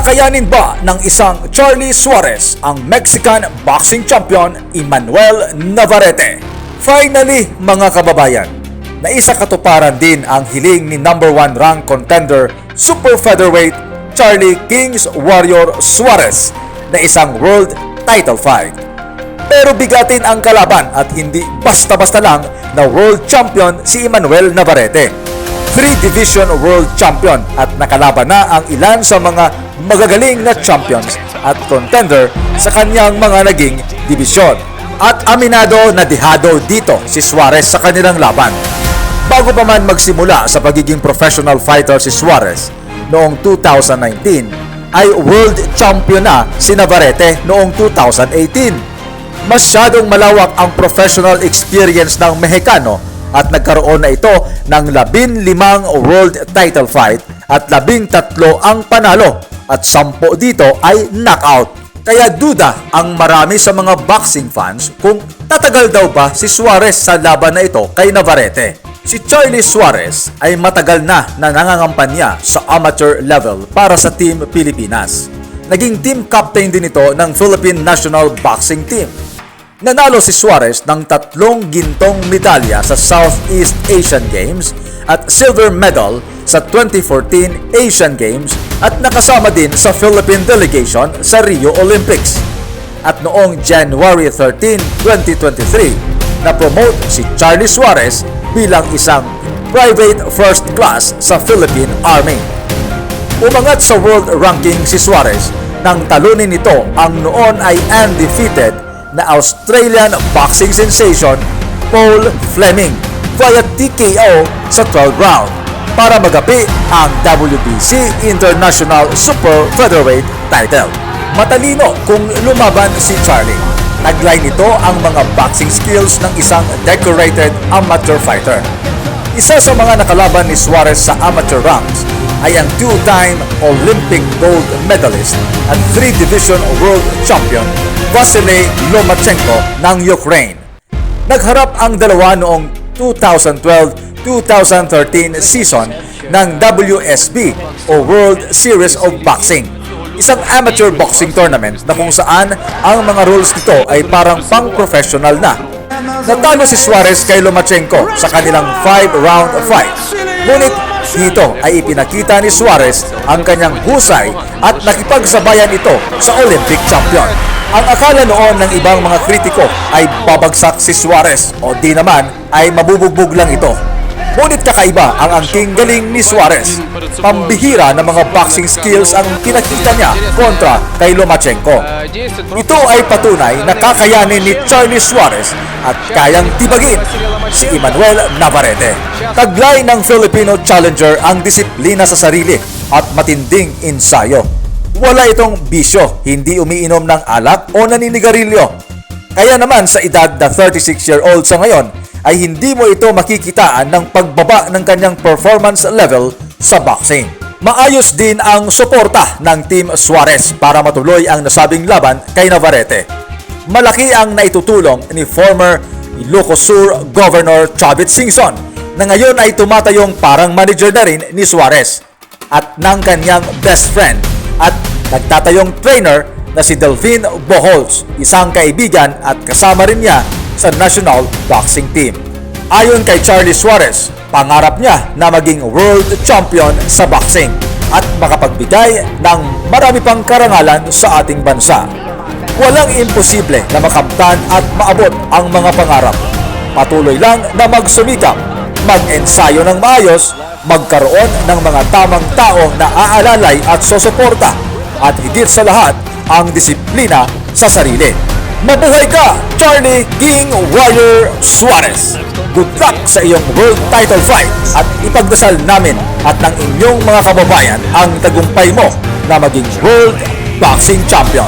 Kakayanin ba ng isang Charlie Suarez ang Mexican boxing champion Emmanuel Navarrete? Finally, mga kababayan, naisa katuparan din ang hiling ni number 1 rank contender super featherweight Charlie Kings Warrior Suarez na isang world title fight. Pero bigatin ang kalaban at hindi basta-basta lang na world champion si Emmanuel Navarrete. 3-division world champion at nakalaban na ang ilan sa mga magagaling na champions at contender sa kanyang mga naging dibisyon. At aminado na dehado dito si Suarez sa kanilang laban. Bago pa man magsimula sa pagiging professional fighter si Suarez noong 2019, ay world champion na si Navarrete noong 2018. Masyadong malawak ang professional experience ng Mexicano at nagkaroon na ito ng 15 world title fight at 13 ang panalo at 10 dito ay knockout. Kaya duda ang marami sa mga boxing fans kung tatagal daw ba si Suarez sa laban na ito kay Navarrete. Si Charlie Suarez ay matagal na nangangampanya sa amateur level para sa Team Pilipinas. Naging team captain din ito ng Philippine National Boxing Team. Nanalo si Suarez ng 3 gintong medalya sa Southeast Asian Games at silver medal sa 2014 Asian Games at nakasama din sa Philippine delegation sa Rio Olympics. At noong January 13, 2023, na-promote si Charlie Suarez bilang isang private first class sa Philippine Army. Umangat sa world ranking si Suarez nang talunin nito ang noon ay undefeated na Australian boxing sensation Paul Fleming via TKO sa 12th round para magapi ang WBC International Super Featherweight title. Matalino kung lumaban si Charlie. Taglay nito ang mga boxing skills ng isang decorated amateur fighter. Isa sa mga nakalaban ni Suarez sa amateur ranks ay ang 2-time Olympic gold medalist at 3-division world champion Vasily Lomachenko ng Ukraine. Nagharap ang dalawa noong 2012-2013 season ng WSB o World Series of Boxing, isang amateur boxing tournament na kung saan ang mga rules nito ay parang pang-professional na. Natalo si Suarez kay Lomachenko sa kanilang 5-round fight. Ngunit dito ay ipinakita ni Suarez ang kanyang husay at nakipagsabayan ito sa Olympic champion. Ang akala noon ng ibang mga kritiko ay babagsak si Suarez o di naman ay mabubugbog lang ito. Ngunit kakaiba ang angking galing ni Suarez. Pambihira na mga boxing skills ang pinakita niya kontra kay Lomachenko. Ito ay patunay na kakayanin ni Charlie Suarez at kayang tibagin si Emmanuel Navarrete. Taglay ng Filipino challenger ang disiplina sa sarili at matinding ensayo. Wala itong bisyo, hindi umiinom ng alak o naninigarilyo. Kaya naman sa edad na 36-year-old sa ngayon, ay hindi mo ito makikitaan ng pagbaba ng kanyang performance level sa boxing. Maayos din ang suporta ng Team Suarez para matuloy ang nasabing laban kay Navarrete. Malaki ang naitutulong ni former Ilocos Sur Governor Chavit Singson na ngayon ay tumatayong parang manager na rin ni Suarez at ng kanyang best friend at nagtatayong trainer na si Delphine Boholtz, isang kaibigan at kasama rin niya sa national boxing team. Ayon kay Charlie Suarez, pangarap niya na maging world champion sa boxing at makapagbigay ng marami pang karangalan sa ating bansa. Walang imposible na makamtan at maabot ang mga pangarap. Patuloy lang na magsumikap, mag-ensayo ng maayos, magkaroon ng mga tamang tao na aalalay at susuporta at higit sa lahat ang disiplina sa sarili. Mabuhay ka, Charlie King Warrior Suarez! Good luck sa iyong world title fight at ipagdasal namin at ng inyong mga kababayan ang tagumpay mo na maging world boxing champion.